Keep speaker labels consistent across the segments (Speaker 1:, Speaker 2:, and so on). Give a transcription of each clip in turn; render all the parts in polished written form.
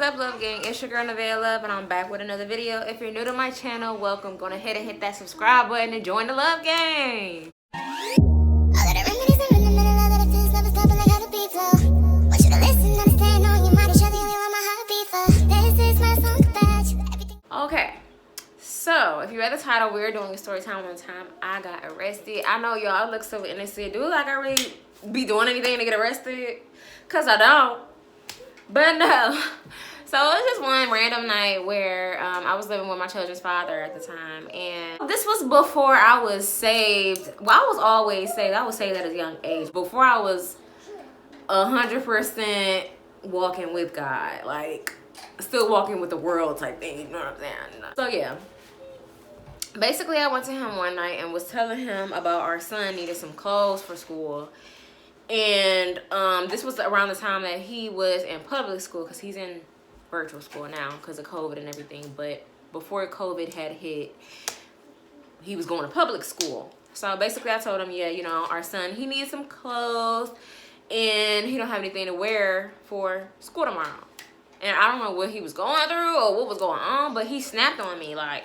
Speaker 1: is up, Love Gang? It's your girl Nevaeh Love, and I'm back with another video. If you're new to my channel, welcome. Go ahead and hit that subscribe button and join the Love Gang. Okay, so if you read the title, we're doing a story time one time I got arrested. I know y'all look so innocent. Do like I really be doing anything to get arrested? Cause I don't. But no. So it was just one random night where I was living with my children's father at the time, and this was before I was saved. Well, I was always saved. I was saved at a young age. Before I was 100% walking with God, like still walking with the world type thing. You know what I'm saying? So yeah. Basically, I went to him one night and was telling him about our son needed some clothes for school. And this was around the time that he was in public school, because he's in virtual school now because of COVID and everything. But before COVID had hit, he was going to public school. So basically I told him, yeah, you know, our son, he needs some clothes and he don't have anything to wear for school tomorrow. And I don't know what he was going through or what was going on, but he snapped on me like,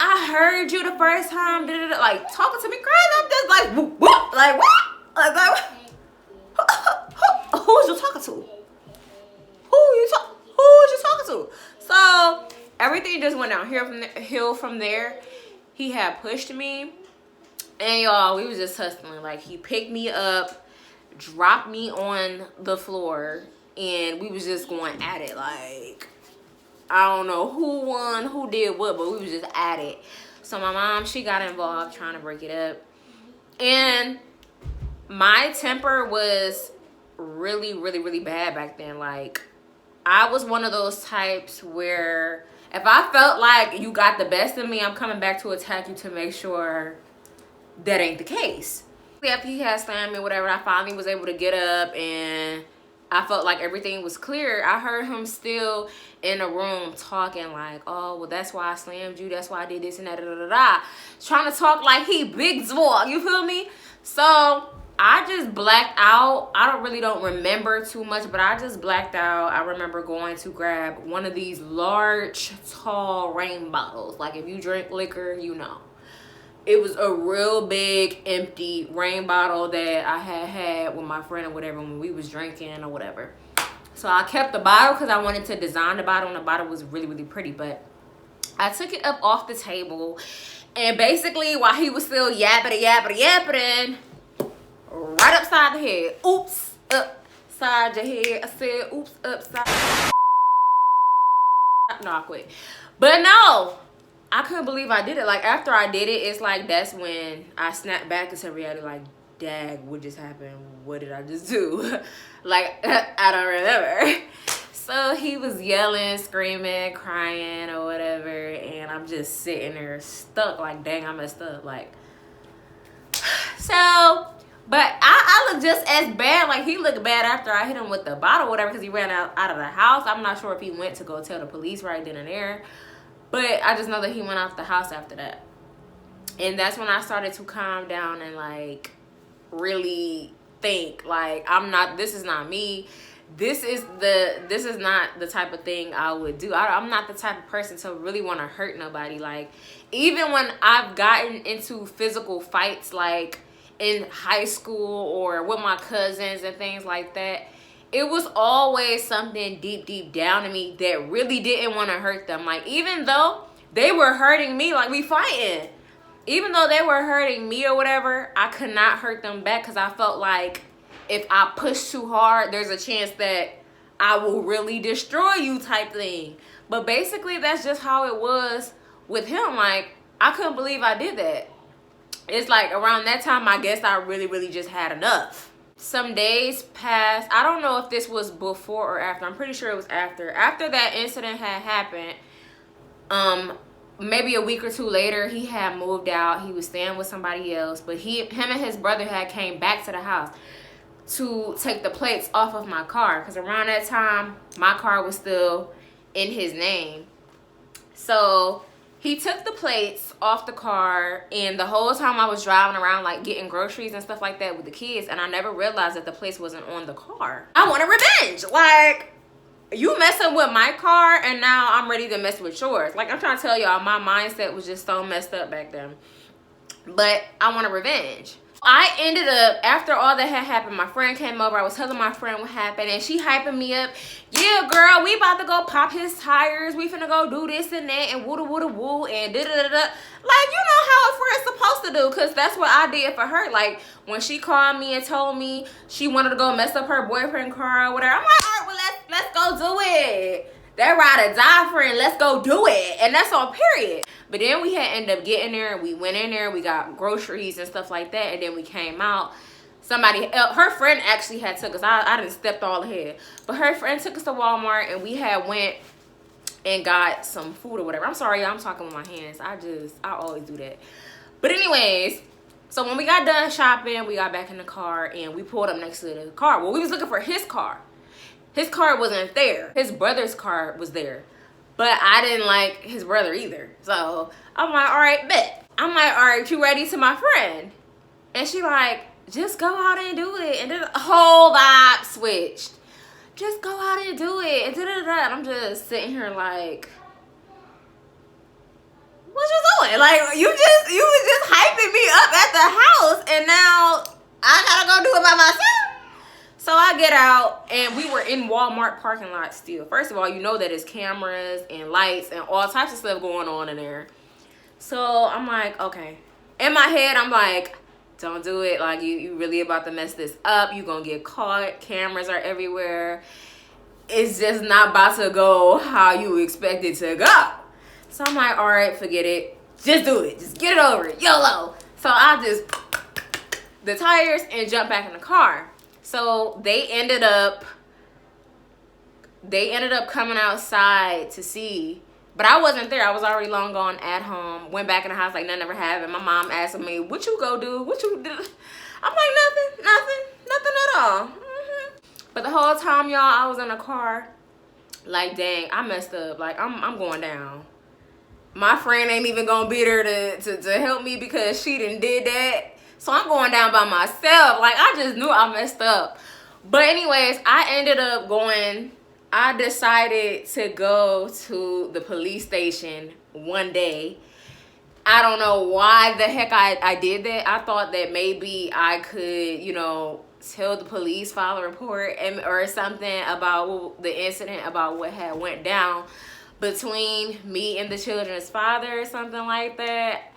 Speaker 1: I heard you the first time, like talking to me crazy. I'm just like, whoop, whoop, like what? Like who was you talking to? Who was you talking to? So everything just went downhill from there. He had pushed me, and y'all, we was just hustling. Like he picked me up, dropped me on the floor, and we was just going at it. Like I don't know who won, who did what, but we was just at it. So my mom, she got involved trying to break it up, and my temper was really, really, really bad back then. Like I was one of those types where if I felt like you got the best of me, I'm coming back to attack you to make sure that ain't the case. After he had slammed me, whatever, I finally was able to get up and I felt like everything was clear. I heard him still in the room talking like, oh, well, that's why I slammed you. That's why I did this and that, trying to talk like he big boy. You feel me? So I just blacked out. I don't remember too much, but I just blacked out. I remember going to grab one of these large, tall rain bottles. Like if you drink liquor, you know. It was a real big, empty rain bottle that I had with my friend or whatever when we was drinking or whatever. So I kept the bottle because I wanted to design the bottle, and the bottle was really, really pretty. But I took it up off the table, and basically while he was still yapping, right upside the head. Oops, upside your head. I said, oops, upside. No, I quit. But no, I couldn't believe I did it. Like, after I did it, it's like that's when I snapped back into reality. Like, dag, what just happened? What did I just do? Like, I don't remember. So he was yelling, screaming, crying, or whatever. And I'm just sitting there stuck. Like, dang, I messed up. Like, so... But I look just as bad. Like, he looked bad after I hit him with the bottle or whatever, because he ran out of the house. I'm not sure if he went to go tell the police right then and there. But I just know that he went out the house after that. And that's when I started to calm down and, like, really think, like, this is not me. This is not the type of thing I would do. I'm not the type of person to really want to hurt nobody. Like, even when I've gotten into physical fights, like, in high school or with my cousins and things like that, it was always something deep down in me that really didn't want to hurt them. Like, even though they were hurting me, like, we fighting, even though they were hurting me or whatever, I could not hurt them back, because I felt like if I push too hard, there's a chance that I will really destroy you type thing. But basically that's just how it was with him. Like, I couldn't believe I did that. It's like around that time, I guess I really just had enough. Some days passed. I don't know if this was before or after. I'm pretty sure it was after. After that incident had happened, maybe a week or two later, he had moved out. He was staying with somebody else. But him and his brother had came back to the house to take the plates off of my car. Because around that time, my car was still in his name. So he took the plates off the car, and the whole time I was driving around, like, getting groceries and stuff like that with the kids, and I never realized that the plates wasn't on the car. I wanted revenge. Like, you messing with my car, and now I'm ready to mess with yours. Like, I'm trying to tell y'all, my mindset was just so messed up back then. But I want a revenge. I ended up, after all that had happened, my friend came over. I was telling my friend what happened, and she hyping me up. Yeah, girl, we about to go pop his tires. We finna go do this and that, and woo woo woo, and da da da da. Like, you know how a friend's supposed to do, because that's what I did for her. Like, when she called me and told me she wanted to go mess up her boyfriend's car or whatever, I'm like, all right, well, let's go do it. That ride or die friend, let's go do it. And that's on period. But then we had ended up getting there. We went in there. We got groceries and stuff like that. And then we came out. Somebody, her friend actually had took us. I didn't stepped all ahead. But her friend took us to Walmart. And we had went and got some food or whatever. I'm sorry, y'all. I'm talking with my hands. I always do that. But anyways, so when we got done shopping, we got back in the car. And we pulled up next to the car. Well, we was looking for his car. His car wasn't there. His brother's car was there. But I didn't like his brother either. So I'm like, all right, bet. I'm like, all right, you ready to my friend? And she like, just go out and do it. And then the whole vibe switched. Just go out and do it. And da-da-da. And I'm just sitting here like, what you doing? Like, you was just hyping me up at the house. And now I gotta go do it by myself. So I get out, and we were in Walmart parking lot still. First of all, you know that it's cameras and lights and all types of stuff going on in there. So I'm like, okay. In my head, I'm like, don't do it. Like, you really about to mess this up. You gonna get caught. Cameras are everywhere. It's just not about to go how you expect it to go. So I'm like, all right, forget it. Just do it. Just get it over it. YOLO. So I just the tires and jump back in the car. So they ended up coming outside to see, but I wasn't there. I was already long gone at home. Went back in the house like nothing ever happened. My mom asked me, what you go do? What you do? I'm like, nothing at all. But the whole time, y'all, I was in the car like, dang, I messed up. Like, I'm going down. My friend ain't even gonna be there to help me because she done did that. So I'm going down by myself. Like, I just knew I messed up. But anyways, I decided to go to the police station one day. I don't know why the heck I did that. I thought that maybe I could, you know, tell the police, file a report or something about the incident, about what had went down between me and the children's father or something like that.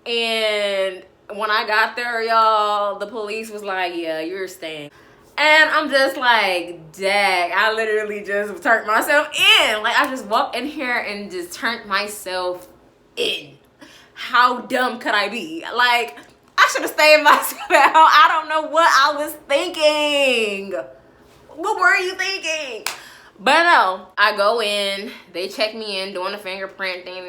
Speaker 1: And when I got there, y'all, the police was like, yeah, you're staying. And I'm just like, dang, I literally just turned myself in. Like, I just walked in here and just turned myself in. How dumb could I be? Like, I should have stayed myself at home. I don't know what I was thinking. What were you thinking? But no, I go in, they check me in, doing the fingerprint thing.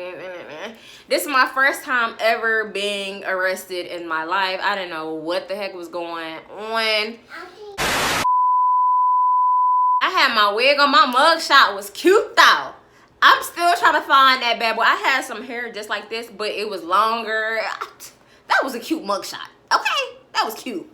Speaker 1: This is my first time ever being arrested in my life. I didn't know what the heck was going on. I had my wig on. My mug shot was cute though. I'm still trying to find that bad boy. I had some hair just like this, but it was longer. That was a cute mug shot. Okay, that was cute.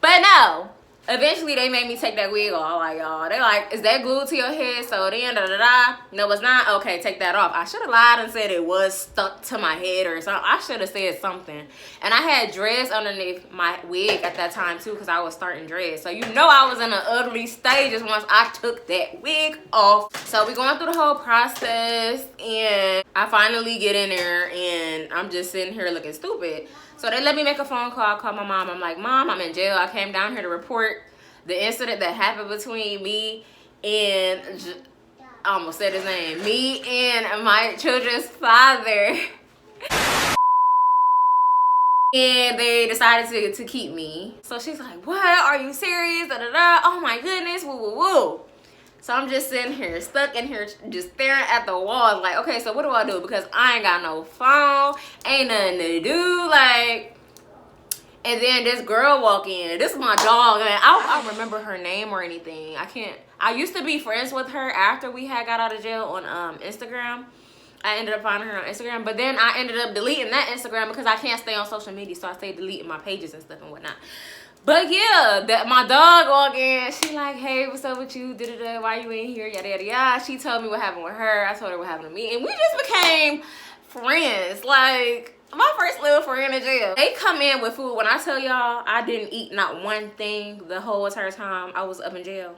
Speaker 1: But no. Eventually, they made me take that wig off. Like, y'all, they like, is that glued to your head? So then, no, it's not. Okay, take that off. I should have lied and said it was stuck to my head or something. I should have said something. And I had dreads underneath my wig at that time, too, because I was starting dreads. So you know I was in the ugly stages once I took that wig off. So we going through the whole process, and I finally get in there, and I'm just sitting here looking stupid. So they let me make a phone call. I called my mom. I'm like, Mom, I'm in jail. I came down here to report the incident that happened between me and, I almost said his name, me and my children's father. And they decided to keep me. So she's like, what? Are you serious? Da, da, da. Oh my goodness. Woo, woo, woo. So I'm just sitting here, stuck in here, just staring at the walls. Like, okay, so what do I do? Because I ain't got no phone. Ain't nothing to do. Like, and then this girl walk in. This is my dog. And I don't remember her name or anything. I used to be friends with her after we had got out of jail on Instagram. I ended up finding her on Instagram. But then I ended up deleting that Instagram because I can't stay on social media. So I stayed deleting my pages and stuff and whatnot. But yeah, that my dog walked in. She like, hey, what's up with you? Da-da-da, why you in here? Yada, yada, yada. She told me what happened with her. I told her what happened to me. And we just became friends. Like, my first little friend in jail. They come in with food. When I tell y'all, I didn't eat not one thing the whole entire time I was up in jail.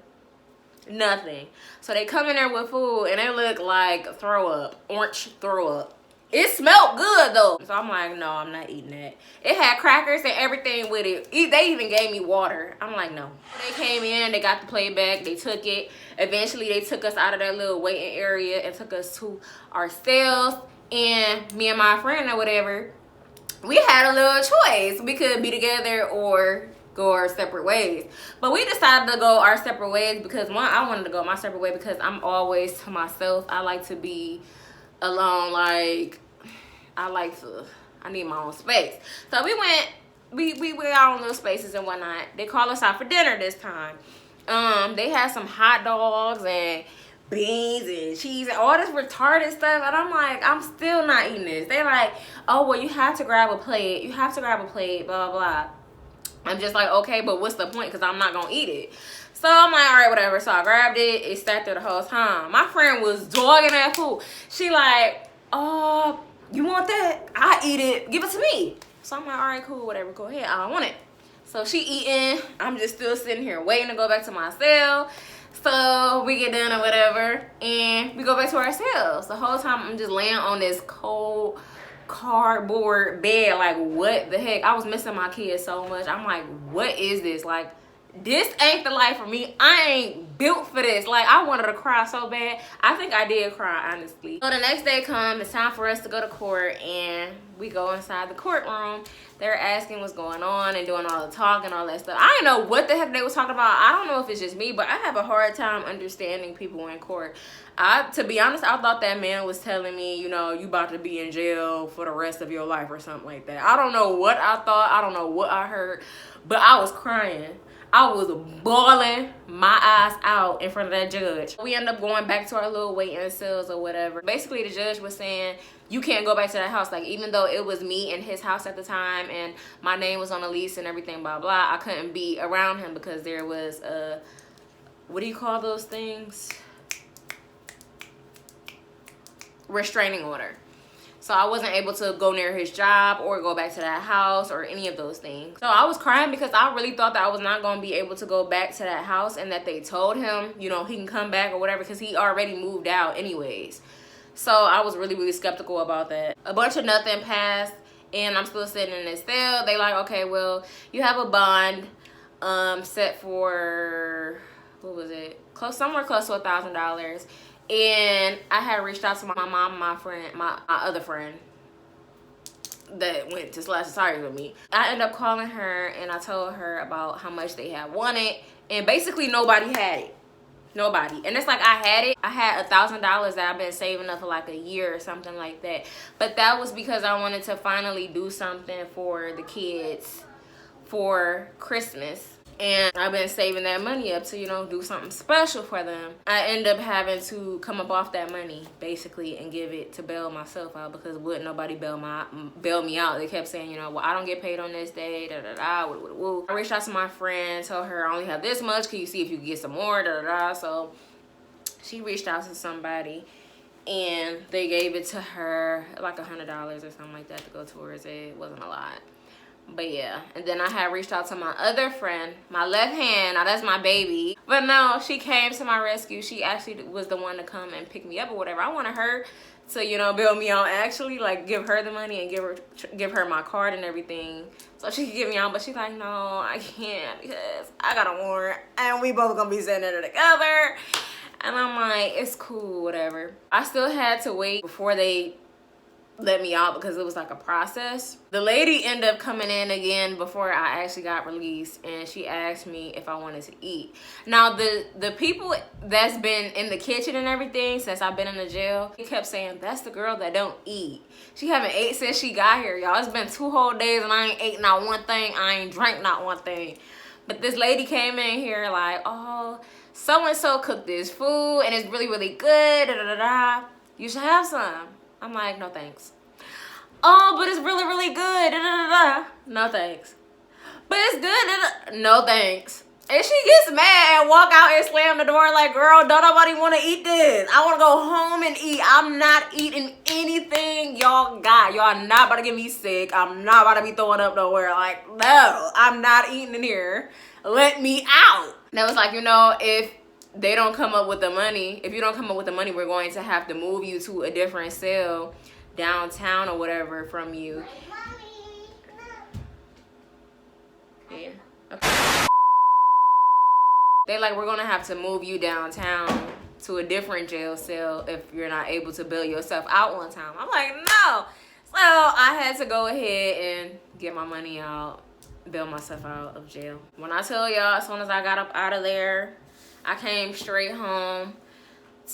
Speaker 1: Nothing. So they come in there with food and they look like throw up. Orange throw up. It smelled good though. So I'm like, no, I'm not eating that. It had crackers and everything with it. They even gave me water. I'm like, no. They came in, they got the plate back, they took it. Eventually they took us out of that little waiting area and took us to our cells. And me and my friend or whatever, we had a little choice. We could be together or go our separate ways. But we decided to go our separate ways because one, I wanted to go my separate way because I'm always to myself. I like to be alone. Like, I need my own space. So we went out on little spaces and whatnot. They called us out for dinner this time. They had some hot dogs and beans and cheese and all this retarded stuff, and I'm like, I'm still not eating this. They like, oh well, you have to grab a plate, blah blah blah. I'm just like, okay, but what's the point, because I'm not gonna eat it. So I'm like, all right, whatever. So I grabbed it. It sat there the whole time. My friend was dogging that food. She like, oh, you want that? I eat it, give it to me. So I'm like, all right, cool, whatever, go ahead, I don't want it. So she eating, I'm just still sitting here waiting to go back to my cell. So we get done or whatever, and we go back to our cells. The whole time I'm just laying on this cold cardboard bed. Like, what the heck? I was missing my kids so much. I'm like, what is this? Like, this ain't the life for me. I ain't built for this. Like, I wanted to cry so bad. I think I did cry, honestly. So the next day comes, it's time for us to go to court, and we go inside the courtroom. They're asking what's going on and doing all the talk and all that stuff. I don't know what the heck they was talking about. I don't know if it's just me, but I have a hard time understanding people in court. To be honest, I thought that man was telling me, you know, you about to be in jail for the rest of your life or something like that. I don't know what I thought. I don't know what I heard, but I was crying. I was bawling my eyes out in front of that judge. We ended up going back to our little waiting cells or whatever. Basically, the judge was saying, you can't go back to that house. Like, even though it was me in his house at the time and my name was on the lease and everything, blah, blah, I couldn't be around him because there was a, what do you call those things? Restraining order. So I wasn't able to go near his job or go back to that house or any of those things. So I was crying because I really thought that I was not going to be able to go back to that house, and that they told him, you know, he can come back or whatever because he already moved out anyways. So I was really, really skeptical about that. A bunch of nothing passed, and I'm still sitting in this cell. They like, okay, well, you have a bond set for, what was it? Somewhere close to $1,000. And I had reached out to my mom and my friend, my other friend that went to Slash Society with me. I ended up calling her and I told her about how much they had wanted, and basically nobody had it. Nobody. And it's like, I had it. I had $1,000 that I've been saving up for like a year or something like that. But that was because I wanted to finally do something for the kids for Christmas. And I've been saving that money up to, you know, do something special for them. I end up having to come up off that money, basically, and give it to bail myself out because wouldn't nobody bail me out. They kept saying, you know, well, I don't get paid on this day, da-da-da, woo-woo-woo. I reached out to my friend, told her I only have this much. Can you see if you can get some more, da-da-da. So she reached out to somebody, and they gave it to her, like $100 or something like that to go towards it. It wasn't a lot. But yeah, and then I had reached out to my other friend, my left hand. Now that's my baby. But no, she came to my rescue. She actually was the one to come and pick me up or whatever. I wanted her to, you know, bail me out, actually, like give her the money and give her my card and everything so she could get me out. But she's like, no, I can't because I got a warrant and we both gonna be sitting there together. And I'm like, it's cool, whatever. I still had to wait before they let me out because it was like a process. The lady ended up coming in again before I actually got released, and she asked me if I wanted to eat. Now the people that's been in the kitchen and everything since I've been in the jail, they kept saying, that's the girl that don't eat. She haven't ate since she got here, y'all. It's been 2 whole days and I ain't ate not one thing. I ain't drank not one thing. But this lady came in here like, oh, so-and-so cooked this food and it's really, really good, da-da-da-da. You should have some. I'm like, no thanks. Oh, but it's really, really good. Da, da, da, da. No thanks. But it's good. No thanks. And she gets mad and walk out and slam the door like, girl, don't nobody want to eat this. I want to go home and eat. I'm not eating anything y'all got. Y'all not about to get me sick. I'm not about to be throwing up nowhere. Like, no, I'm not eating in here. Let me out. That was like, you know, if they don't come up with the money, if you don't come up with the money, we're going to have to move you to a different cell downtown or whatever from you. Yeah. Okay. They like, we're gonna have to move you downtown to a different jail cell if you're not able to bail yourself out on time. I'm like, no. So I had to go ahead and get my money out, bail myself out of jail. When I tell y'all, as soon as I got up out of there, I came straight home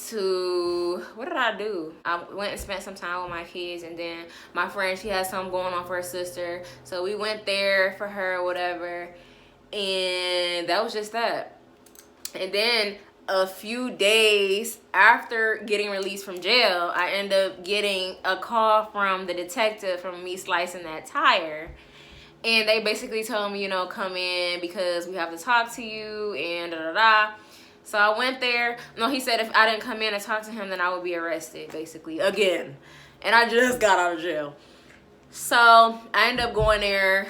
Speaker 1: to, what did I do? I went and spent some time with my kids, and then my friend, she had something going on for her sister. So we went there for her or whatever, and that was just that. And then a few days after getting released from jail, I ended up getting a call from the detective from me slicing that tire. And they basically told me, you know, come in because we have to talk to you and da-da-da. So I went there. No, he said if I didn't come in and talk to him, then I would be arrested, basically, again. And I just got out of jail. So I ended up going there,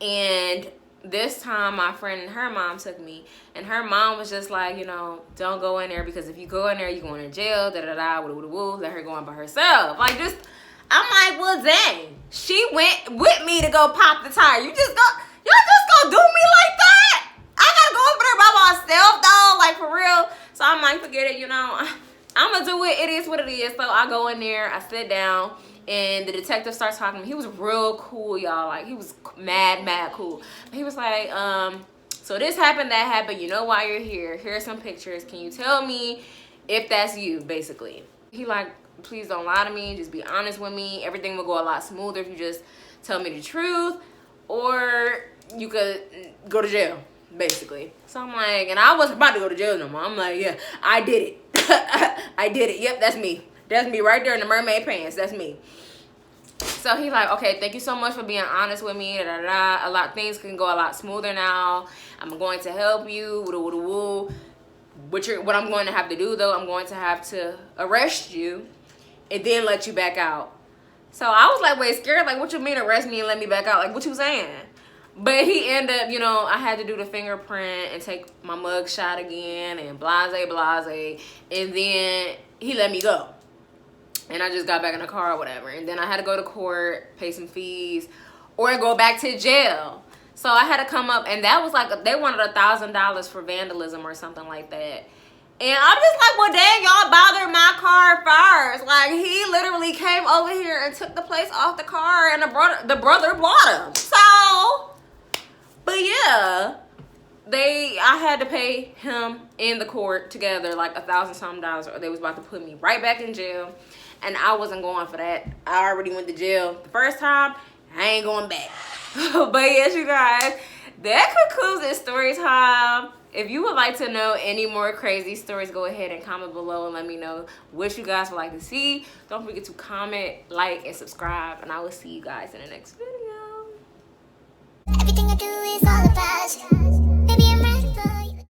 Speaker 1: and this time my friend and her mom took me, and her mom was just like, you know, don't go in there because if you go in there, you're going to jail, da-da-da, woo-woo-woo, let her go in by herself. Like, just, I'm like, well, dang, she went with me to go pop the tire. Y'all just gonna do me like that? I gotta go over there by myself, though, like, for real. So I'm like, forget it, you know, I'm gonna do it. It is what it is. So I go in there, I sit down, and the detective starts talking to me. He was real cool, y'all. Like, he was mad cool. He was like, so this happened, that happened. You know why you're here. Here are some pictures. Can you tell me if that's you, basically? He like, please don't lie to me. Just be honest with me. Everything will go a lot smoother if you just tell me the truth. Or you could go to jail, basically. So I'm like, and I wasn't about to go to jail no more. I'm like, yeah, I did it. I did it. Yep, that's me. That's me right there in the mermaid pants. That's me. So he's like, okay, thank you so much for being honest with me. Da, da, da. A lot of things can go a lot smoother now. I'm going to help you. Woo, woo, woo. What I'm going to have to do, though, I'm going to have to arrest you and then let you back out. So I was like, wait, scared. Like, what you mean arrest me and let me back out? Like, what you saying? But he ended up, you know, I had to do the fingerprint and take my mug shot again and blase. And then he let me go. And I just got back in the car or whatever. And then I had to go to court, pay some fees, or go back to jail. So I had to come up, and that was like, they wanted $1,000 for vandalism or something like that. And I'm just like, well, dang, y'all bothered my car first. Like, he literally came over here and took the place off the car, and the brother bought him. So, but yeah, I had to pay him in the court together like $1,000-something, or they was about to put me right back in jail. And I wasn't going for that. I already went to jail the first time. I ain't going back. But yes, you guys, that concludes this story time. If you would like to know any more crazy stories, go ahead and comment below and let me know what you guys would like to see. Don't forget to comment, like, and subscribe. And I will see you guys in the next video.
Speaker 2: Everything I do is all about you.